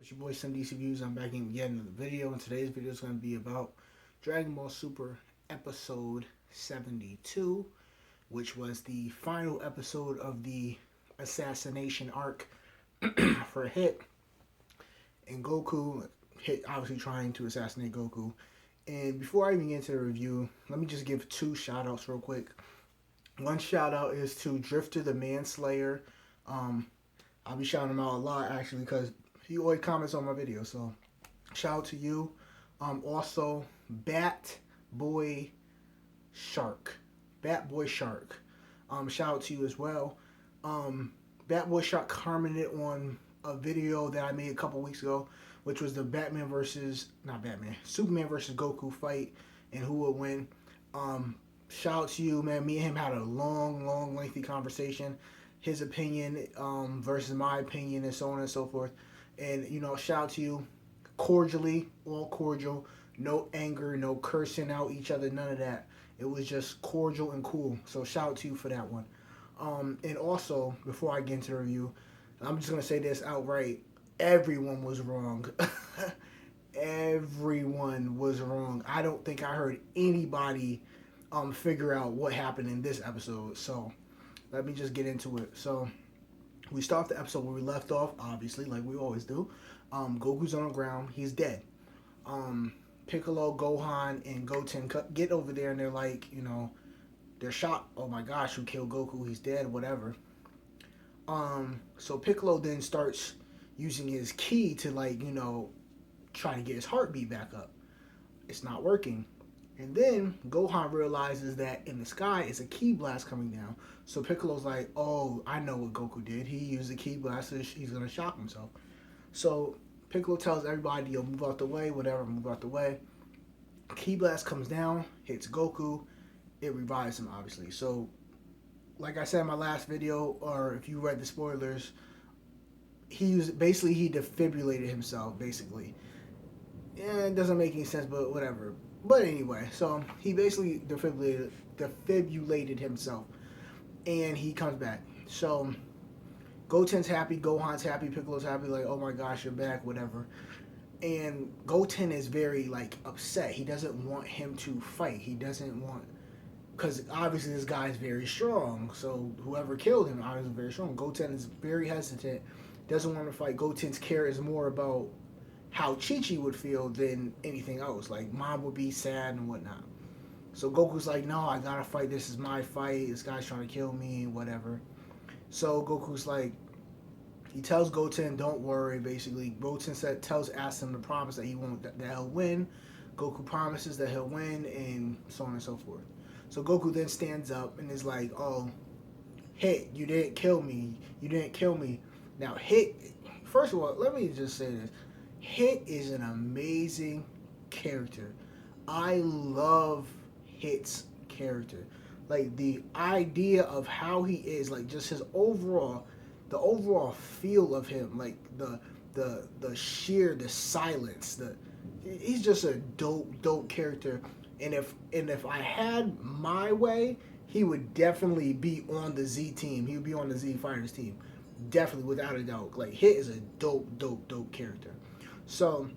It's your boy SimDCsReviews. I'm back in yet another video, and today's video is going to be about Dragon Ball Super episode 72, which was the final episode of the assassination arc for Hit and Goku. Hit obviously trying to assassinate Goku. And before I even get into the review, let me just give two shout outs real quick. One shout out is to Drifter the Manslayer. I'll be shouting him out a lot actually because he always comments on my videos. So shout out to you. Also Bat Boy Shark. Shout out to you as well. Bat Boy Shark commented on a video that I made a couple weeks ago, which was the Superman versus Goku fight and who would win. Shout out to you, man. Me and him had a long, lengthy conversation. His opinion versus my opinion and so on and so forth. And, you know, shout out to you. Cordially, all cordial. No anger, no cursing out each other, none of that. It was just cordial and cool. So shout out to you for that one. And also, before I get into the review, I'm just going to say this outright. Everyone was wrong. Everyone was wrong. I don't think I heard anybody figure out what happened in this episode. So let me just get into it. So we start the episode where we left off, obviously, like we always do. Goku's on the ground. He's dead. Piccolo, Gohan, and Goten get over there, and they're like, you know, they're shocked. Oh my gosh, who killed Goku? He's dead, whatever. So Piccolo then starts using his ki to, like, you know, try to get his heartbeat back up. It's not working. And then Gohan realizes that in the sky is a ki blast coming down. So Piccolo's like, oh, I know what Goku did. He used the ki blast, so he's going to shock himself. So Piccolo tells everybody, yo, move out the way, whatever, move out the way. Ki blast comes down, hits Goku. It revives him, obviously. So, like I said in my last video, or if you read the spoilers, he defibrillated himself, basically. Yeah, it doesn't make any sense, but whatever. But anyway, so he basically defibrillated himself, and he comes back. So Goten's happy, Gohan's happy, Piccolo's happy, like, oh my gosh, you're back, whatever. And Goten is very, like, upset. He doesn't want him to fight. He doesn't want, because obviously this guy is very strong, so whoever killed him obviously is very strong. Goten is very hesitant, doesn't want to fight. Goten's care is more about how Chi-Chi would feel than anything else. Like, Mom would be sad and whatnot. So Goku's like, no, I gotta fight. This is my fight. This guy's trying to kill me, whatever. So Goku's like, he tells Goten, don't worry, basically. Goten asks him to promise that that he'll win. Goku promises that he'll win, and so on and so forth. So Goku then stands up and is like, oh, Hit, you didn't kill me. You didn't kill me. Now, Hit, first of all, let me just say this. Hit is an amazing character. I love Hit's character. Like, the idea of how he is, like, just his overall, the overall feel of him, like the silence, he's just a dope character. And if I had my way, he would definitely be on the Z team. He would be on the Z Fighters team. Definitely, without a doubt. Like, Hit is a dope character. So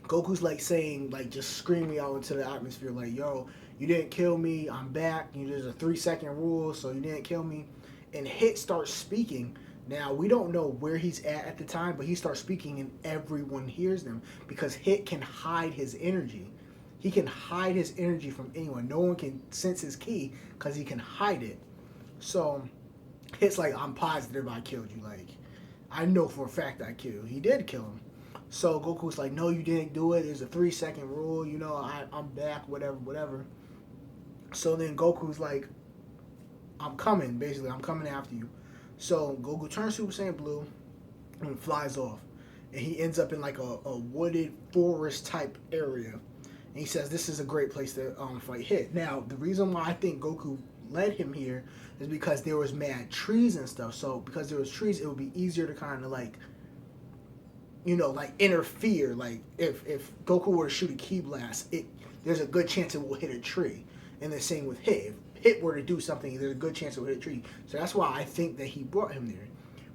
Goku's like saying, like, just screaming out into the atmosphere, like, yo, you didn't kill me, I'm back. There's a 3-second rule, so you didn't kill me. And Hit starts speaking. Now, we don't know where he's at the time, but he starts speaking and everyone hears them because Hit can hide his energy. He can hide his energy from anyone. No one can sense his ki because he can hide it. So Hit's like, I'm positive I killed you. Like, I know for a fact I killed you. He did kill him. So Goku's like, no, you didn't do it. There's a 3-second rule. You know, I'm back, whatever. So then Goku's like, I'm coming, basically. I'm coming after you. So Goku turns Super Saiyan Blue and flies off. And he ends up in like a wooded forest type area. And he says this is a great place to fight Hit. Now, the reason why I think Goku led him here is because there was mad trees and stuff. So because there was trees, it would be easier to kind of, like, you know, like, interfere. Like, if Goku were to shoot a ki blast, there's a good chance it will hit a tree. And the same with Hit. If Hit were to do something, there's a good chance it will hit a tree. So that's why I think that he brought him there.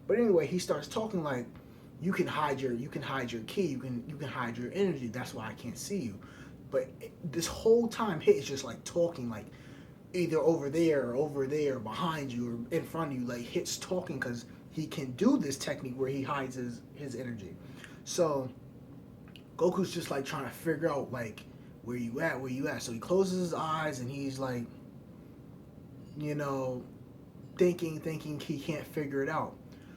But anyway, he starts talking like, you can hide your ki, you can hide your energy. That's why I can't see you. But this whole time, Hit is just like talking, like either over there, behind you, or in front of you. Like Hit's talking because he can do this technique where he hides his energy. So Goku's just like trying to figure out like where you at. So he closes his eyes and he's like, you know, thinking he can't figure it out.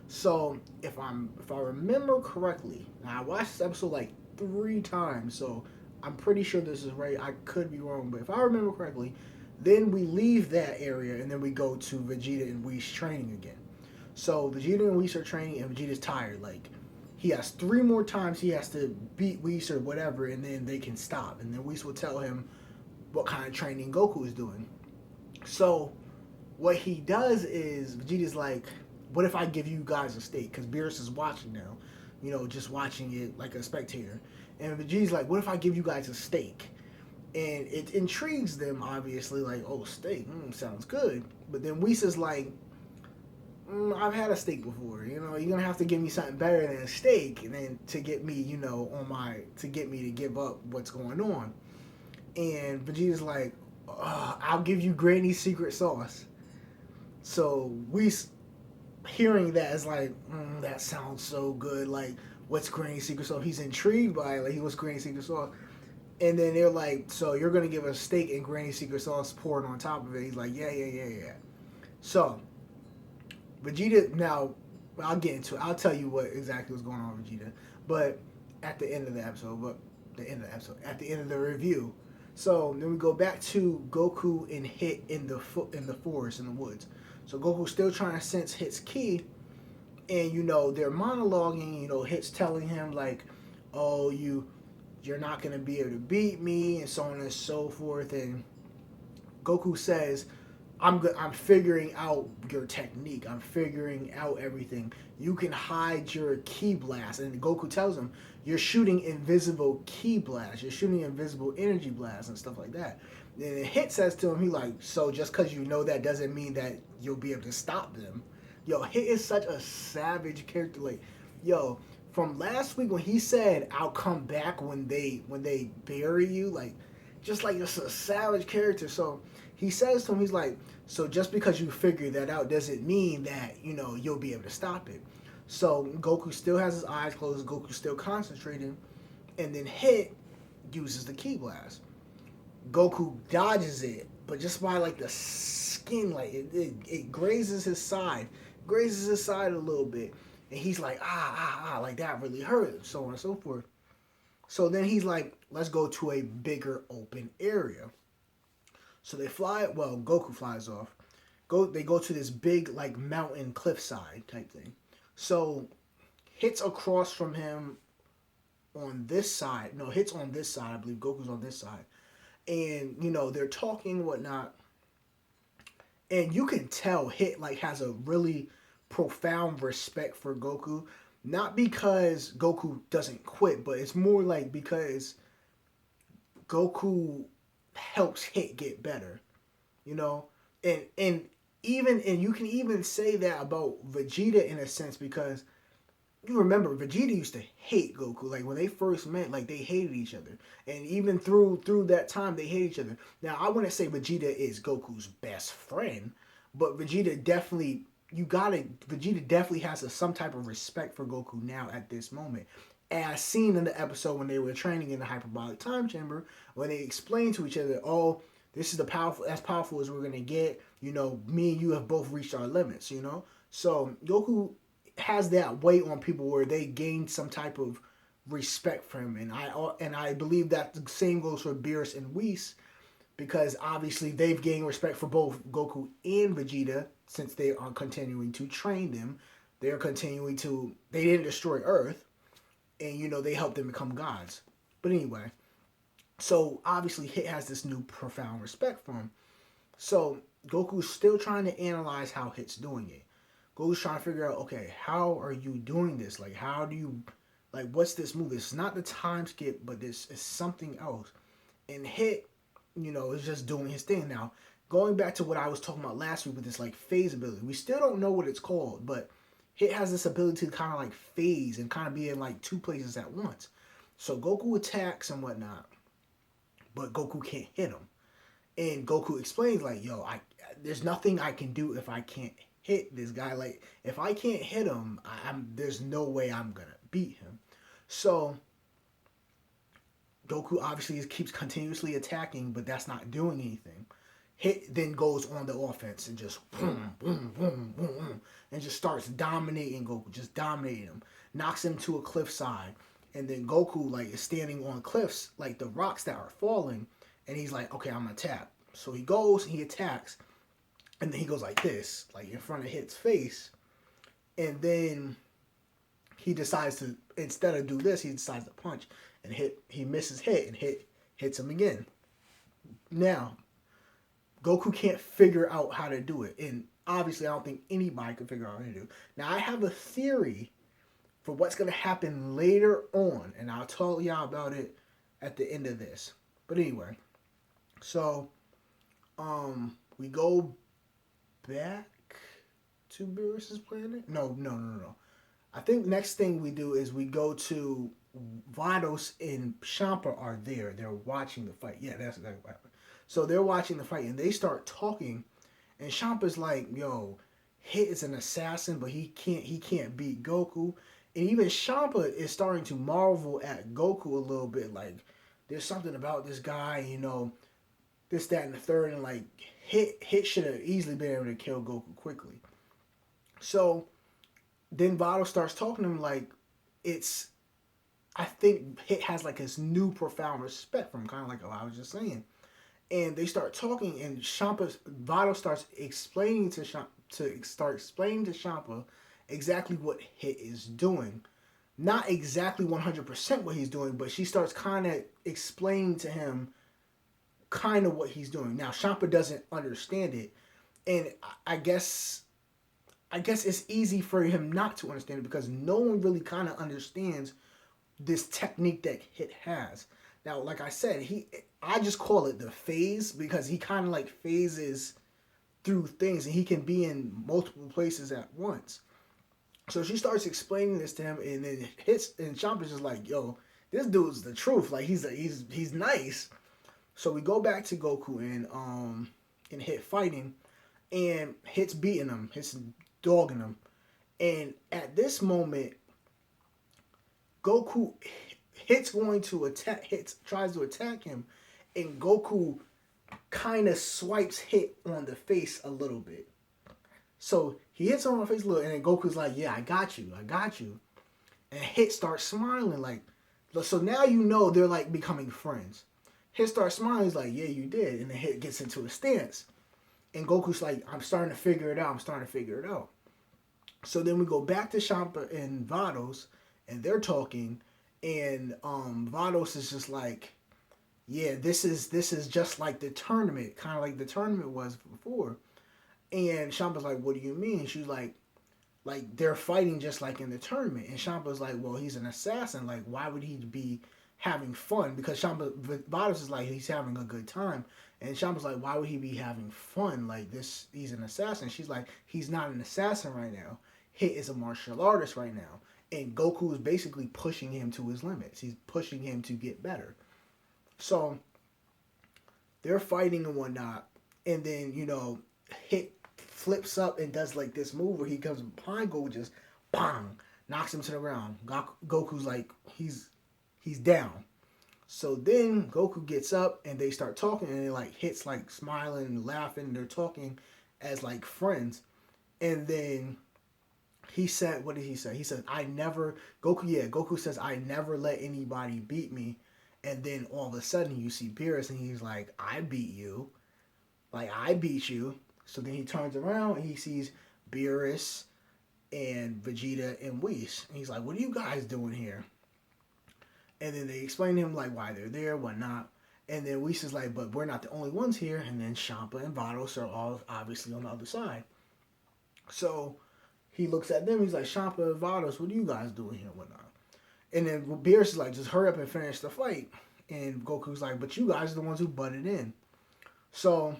So if I remember correctly, now I watched this episode like 3 times, so I'm pretty sure this is right. I could be wrong, but if I remember correctly, then we leave that area and then we go to Vegeta and Whis training again. So Vegeta and Whis are training and Vegeta's tired. Like he has 3 more times he has to beat Whis or whatever, and then they can stop. And then Whis will tell him what kind of training Goku is doing. So what he does is Vegeta's like, what if I give you guys a steak? Because Beerus is watching now, just watching it like a spectator. And Vegeta's like, what if I give you guys a steak? And it intrigues them, obviously, like, oh, steak, sounds good. But then Whis is like, I've had a steak before. You're gonna have to give me something better than a steak, and then to get me, to get me to give up what's going on. And Vegeta's like, I'll give you Granny's secret sauce. So Whis, hearing that, is like, that sounds so good. Like, what's Granny's secret sauce? He's intrigued by it. Like, what's Granny's secret sauce? And then they're like, so you're going to give us steak and Granny's secret sauce poured on top of it. He's like, yeah. So, Vegeta, now, I'll get into it. I'll tell you what exactly was going on with Vegeta. But at the end of the episode, at the end of the review. So, then we go back to Goku and Hit in the forest, in the woods. So, Goku's still trying to sense Hit's ki. And, they're monologuing. Hit's telling him, like, oh, you're not going to be able to beat me, and so on and so forth. And Goku says, I'm figuring out your technique. I'm figuring out everything. You can hide your ki blast. And Goku tells him, you're shooting invisible ki blast. You're shooting invisible energy blast and stuff like that. And Hit says to him, so just because you know that doesn't mean that you'll be able to stop them. Yo, Hit is such a savage character. Like, yo, from last week when he said, I'll come back when they bury you, like, just like it's a savage character. So he says to him, he's like, so just because you figure that out doesn't mean that, you'll be able to stop it. So Goku still has his eyes closed, Goku's still concentrating, and then Hit uses the ki blast. Goku dodges it, but just by like the skin, like it grazes his side a little bit. And he's like, like that really hurt, so on and so forth. So then he's like, let's go to a bigger open area. So Goku flies off. They go to this big like mountain cliffside type thing. So Hit's across from him on this side. No, Hit's on this side, I believe. Goku's on this side. And, they're talking and whatnot. And you can tell Hit like has a really profound respect for Goku, not because Goku doesn't quit, but it's more like because Goku helps Hit get better, and you can even say that about Vegeta in a sense, because you remember Vegeta used to hate Goku. Like when they first met, like they hated each other, and even through that time they hate each other. Now I wouldn't say Vegeta is Goku's best friend, but Vegeta definitely has some type of respect for Goku now at this moment. As seen in the episode when they were training in the hyperbolic time chamber, when they explained to each other, oh, this is as powerful as we're going to get. Me and you have both reached our limits, So Goku has that weight on people where they gain some type of respect for him. And I believe that the same goes for Beerus and Whis, because obviously they've gained respect for both Goku and Vegeta since they are continuing to train them. They didn't destroy Earth, and they helped them become gods. But anyway, so obviously Hit has this new profound respect for him. So Goku's still trying to analyze how Hit's doing it. Goku's trying to figure out, okay, how are you doing this? Like, how do you, like, what's this move? It's not the time skip, but this is something else. And Hit, is just doing his thing. Now, going back to what I was talking about last week with this, like, phase ability, we still don't know what it's called, but Hit has this ability to kind of like phase and kind of be in like two places at once. So Goku attacks and whatnot, but Goku can't hit him. And Goku explains like, yo, there's nothing I can do if I can't hit this guy. Like, if I can't hit him, there's no way I'm gonna beat him. So Goku obviously keeps continuously attacking, but that's not doing anything. Hit then goes on the offense and just boom, boom, boom, boom, boom, and just starts dominating Goku, just dominating him, knocks him to a cliffside, and then Goku like is standing on cliffs, like the rocks that are falling, and he's like, okay, I'm gonna tap. So he goes, he attacks, and then he goes like this, like in front of Hit's face, and then he decides to, instead of do this, he decides to punch, and he misses Hit, and hits him again. Now, Goku can't figure out how to do it. And obviously, I don't think anybody can figure out how to do it. Now, I have a theory for what's going to happen later on. And I'll tell y'all about it at the end of this. But anyway. So, we go back to Beerus's planet? No. I think next thing we do is we go to Vados and Champa are there. They're watching the fight. Yeah, that's exactly what happened. So they're watching the fight and they start talking, and Champa's like, "Yo, Hit is an assassin, but he can't beat Goku." And even Champa is starting to marvel at Goku a little bit, like, there's something about this guy, this, that, and the third, and like Hit should have easily been able to kill Goku quickly. So then Vado starts talking to him like I think Hit has like this new profound respect for him, kind of like I was just saying. And they start talking, and Vado starts explaining to Champa exactly what Hit is doing. Not exactly 100% what he's doing, but she starts kind of explaining to him kind of what he's doing. Now, Champa doesn't understand it, and I guess it's easy for him not to understand it because no one really kind of understands this technique that Hit has. Now, like I said, I just call it the phase because he kind of like phases through things and he can be in multiple places at once. So she starts explaining this to him, and then Champa's just like, yo, this dude's the truth. Like he's nice. So we go back to Goku and Hit fighting, and Hit's beating him, Hit's dogging him. And at this moment, Goku Hit's going to attack. Tries to attack him, and Goku kind of swipes Hit on the face a little bit. So he hits him on the face a little, and then Goku's like, "Yeah, I got you. And Hit starts smiling like, so now they're like becoming friends. Hit starts smiling. He's like, "Yeah, you did," and then Hit gets into a stance, and Goku's like, "I'm starting to figure it out. So then we go back to Champa and Vados, and they're talking. And Vados is just like, yeah, this is just like the tournament, kind of like the tournament was before. And Champa's like, what do you mean? She's like they're fighting just like in the tournament. And Champa's like, well, he's an assassin. Like, why would he be having fun? Because Vados is like, he's having a good time. And Champa's like, why would he be having fun? Like this, he's an assassin. She's like, he's not an assassin right now. Hit is a martial artist right now. And Goku is basically pushing him to his limits. He's pushing him to get better. So they're fighting and whatnot. And then, Hit flips up and does like this move where he comes behind Goku, just bang, knocks him to the ground. Goku's like, he's down. So then Goku gets up and they start talking, and it like Hit's like smiling and laughing. And they're talking as like friends. And then he said, what did he say? He said, Goku says, I never let anybody beat me. And then all of a sudden you see Beerus and he's like, I beat you. Like, I beat you. So then he turns around and he sees Beerus and Vegeta and Whis. And he's like, what are you guys doing here? And then they explain to him like why they're there, whatnot. And then Whis is like, but we're not the only ones here. And then Champa and Vados are all obviously on the other side. So he looks at them. He's like, Champa and Vados, what are you guys doing here? Whatnot. And then Beerus is like, just hurry up and finish the fight. And Goku's like, but you guys are the ones who butted in. So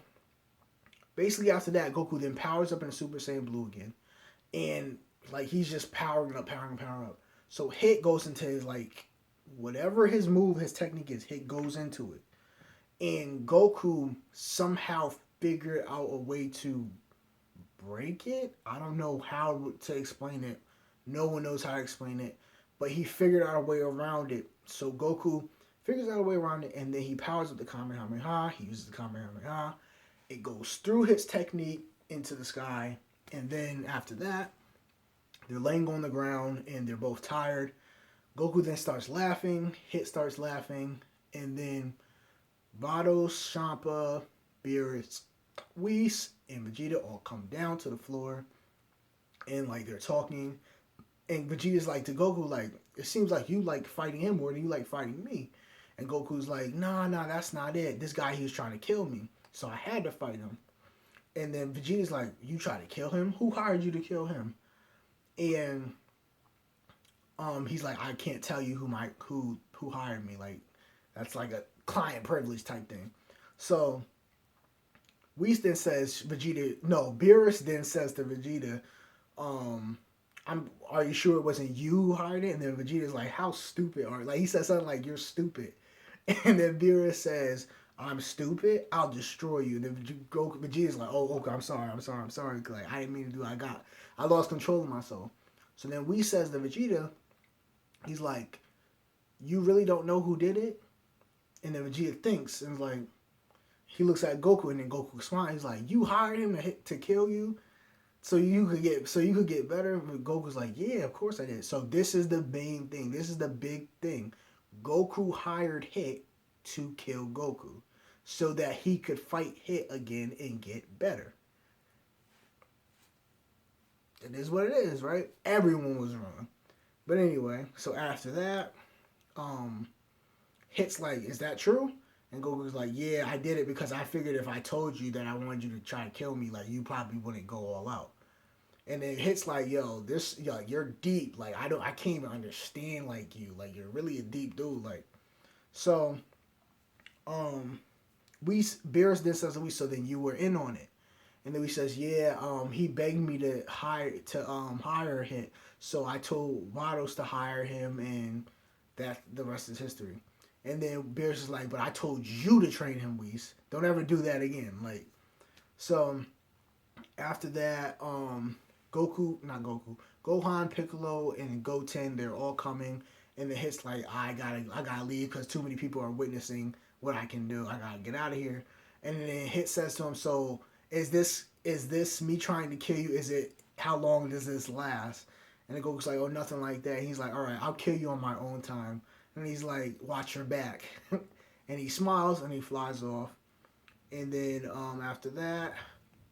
basically after that, Goku then powers up into Super Saiyan Blue again. And like he's just powering up, powering up. So Hit goes into his like whatever his move, his technique is. Hit goes into it, and Goku somehow figured out a way to break it. I don't know how to explain it. No one knows how to explain it, but he figured out a way around it. So Goku figures out a way around it, and then he powers up the Kamehameha. He uses the Kamehameha. It goes through his technique into the sky, and then after that, they're laying on the ground, and they're both tired. Goku then starts laughing. Hit starts laughing, and then Vados, Champa, Beerus, Whis, and Vegeta all come down to the floor, and like they're talking, and Vegeta's like to Goku, like, it seems like you like fighting him more than you like fighting me. And Goku's like, nah, that's not it. This guy, he was trying to kill me, so I had to fight him. And then Vegeta's like, you tried to kill him? Who hired you to kill him? And he's like, I can't tell you who hired me. Like, that's like a client privilege type thing. So Whis then says Beerus then says to Vegeta, are you sure it wasn't you who hired it? And then Vegeta's like, how stupid are, like, he said something like, you're stupid. And then Beerus says, I'm stupid, I'll destroy you. And then Vegeta's like, oh, okay, I'm sorry. Like, I didn't mean to do it. I lost control of myself. So then Whis says to Vegeta, he's like, you really don't know who did it? And then Vegeta thinks, and like, he looks at Goku, and then Goku smiles. He's like, you hired him to kill you? So you could get better. And Goku's like, yeah, of course I did. So this is the main thing. This is the big thing. Goku hired Hit to kill Goku so that he could fight Hit again and get better. It is what it is, right? Everyone was wrong. But anyway, so after that, Hit's like, is that true? And Goku's like, yeah, I did it because I figured if I told you that I wanted you to try to kill me, like, you probably wouldn't go all out. And then Hit's like, you're deep. Like, I can't even understand like you. Like, you're really a deep dude. Like, so, Beerus then says to Whis, so then you were in on it. And then he says, yeah, he begged me to hire Hit. So I told Vados to hire him, and that the rest is history. And then Beerus is like, but I told you to train him, Whis. Don't ever do that again. Like, so after that, Gohan, Piccolo, and Goten, they're all coming. And the Hit's like, I gotta leave because too many people are witnessing what I can do. I gotta get out of here. And then Hit says to him, so is this me trying to kill you? How long does this last? And then Goku's like, oh, nothing like that. He's like, all right, I'll kill you on my own time. And he's like, watch your back. And he smiles and he flies off. And then after that,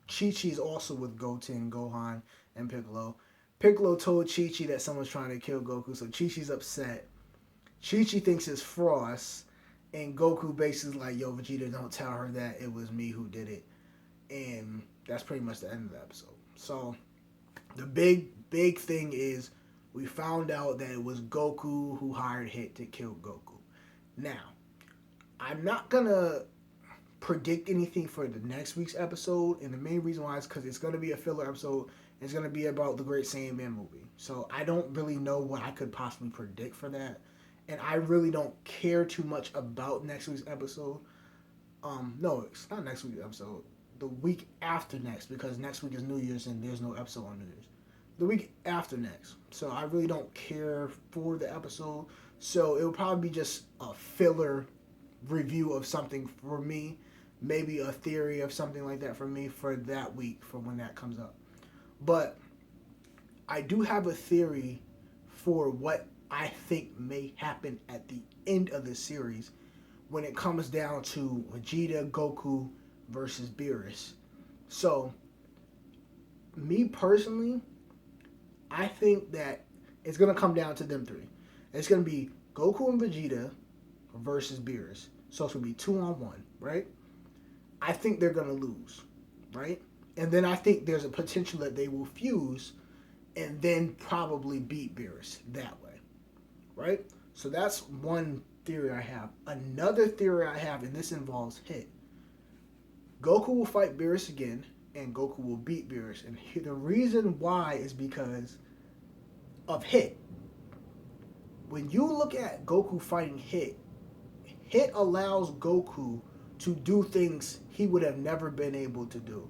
Chi-Chi's also with Goten, Gohan, and Piccolo. Piccolo told Chi-Chi that someone's trying to kill Goku, so Chi-Chi's upset. Chi-Chi thinks it's Frost, and Goku basically like, yo, Vegeta, don't tell her that it was me who did it. And that's pretty much the end of the episode. So the big thing is we found out that it was Goku who hired Hit to kill Goku. Now, I'm not gonna predict anything for the next week's episode, and the main reason why is because it's gonna be a filler episode. It's gonna be about the Great Saiyan movie, so I don't really know what I could possibly predict for that, and I really don't care too much about next week's episode. No, it's not next week's episode. The week after next, because next week is New Year's and there's no episode on New Year's. The week after next. So I really don't care for the episode. So it will probably be just a filler review of something for me. Maybe a theory of something like that for me for that week, for when that comes up. But I do have a theory for what I think may happen at the end of the series when it comes down to Vegeta, Goku, versus Beerus. So, me personally, I think that it's going to come down to them three. It's going to be Goku and Vegeta versus Beerus. So it's going to be 2-on-1, right? I think they're going to lose, right? And then I think there's a potential that they will fuse and then probably beat Beerus that way, right? So that's one theory I have. Another theory I have, and this involves Hit. Goku will fight Beerus again, and Goku will beat Beerus. And the reason why is because of Hit. When you look at Goku fighting Hit, Hit allows Goku to do things he would have never been able to do.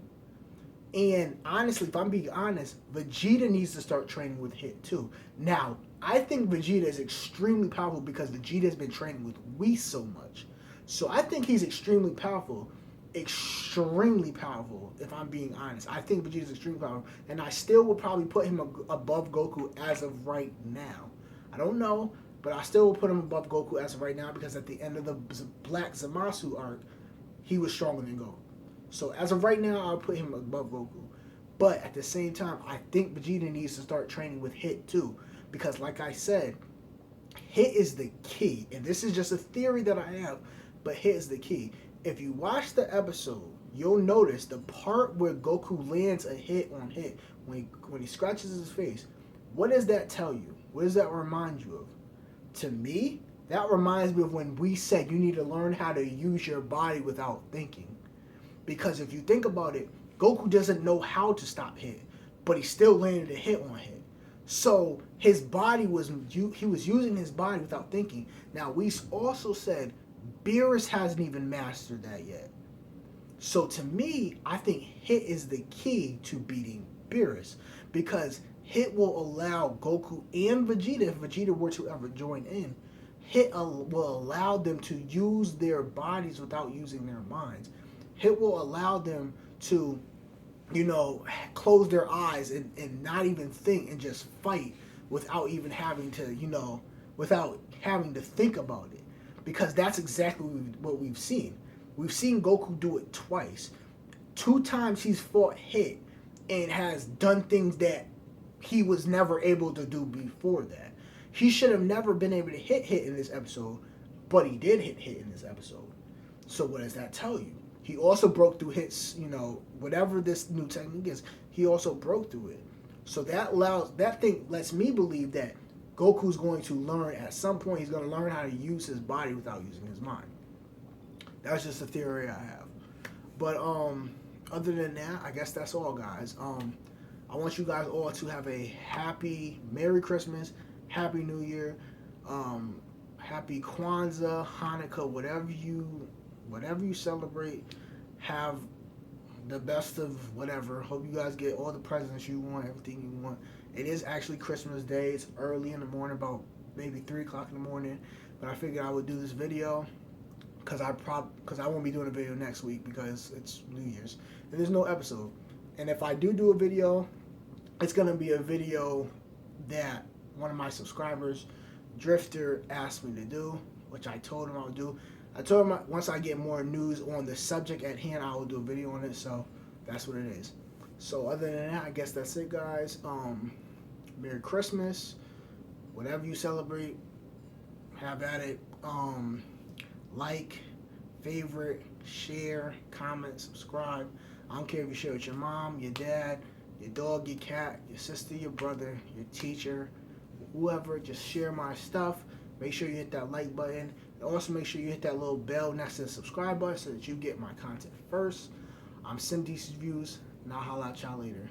And honestly, if I'm being honest, Vegeta needs to start training with Hit too. Now, I think Vegeta is extremely powerful because Vegeta has been training with Whis so much. So I think he's extremely powerful. Extremely powerful, if I'm being honest. I think Vegeta's extremely powerful. And I still would probably put him above Goku as of right now. I don't know, but I still will put him above Goku as of right now because at the end of the Black Zamasu arc, he was stronger than Goku. So as of right now, I'll put him above Goku. But at the same time, I think Vegeta needs to start training with Hit too. Because like I said, Hit is the key. And this is just a theory that I have, but Hit is the key. If you watch the episode, you'll notice the part where Goku lands a hit on Hit, when he scratches his face, what does that tell you? What does that remind you of? To me, that reminds me of when we said you need to learn how to use your body without thinking. Because if you think about it, Goku doesn't know how to stop Hit, but he still landed a hit on Hit. So his body he was using his body without thinking. Now we also said Beerus hasn't even mastered that yet. So to me, I think Hit is the key to beating Beerus, because Hit will allow Goku and Vegeta, if Vegeta were to ever join in, Hit will allow them to use their bodies without using their minds. Hit will allow them to, close their eyes and not even think and just fight without even having to, without having to think about it. Because that's exactly what we've seen. We've seen Goku do it twice. 2 times he's fought Hit and has done things that he was never able to do before that. He should have never been able to hit Hit in this episode, but he did hit Hit in this episode. So what does that tell you? He also broke through Hit's, whatever this new technique is, he also broke through it. So that thing lets me believe that Goku's going to learn, at some point, he's going to learn how to use his body without using his mind. That's just a theory I have. But other than that, I guess that's all, guys. I want you guys all to have a happy Merry Christmas, Happy New Year, Happy Kwanzaa, Hanukkah, whatever you celebrate. Have the best of whatever. Hope you guys get all the presents you want, everything you want. It is actually Christmas Day. It's early in the morning, about maybe 3 o'clock in the morning. But I figured I would do this video because I won't be doing a video next week because it's New Year's and there's no episode. And if I do a video, it's gonna be a video that one of my subscribers, Drifter, asked me to do, which I told him I would do. I told him once I get more news on the subject at hand, I will do a video on it. So that's what it is. So other than that, I guess that's it, guys. Merry Christmas. Whatever you celebrate, have at it. Like, favorite, share, comment, subscribe. I don't care if you share with your mom, your dad, your dog, your cat, your sister, your brother, your teacher, whoever. Just share my stuff. Make sure you hit that like button. And also make sure you hit that little bell next to the subscribe button so that you get my content first. I'm SimDCsReviews, and I'll holla at y'all later.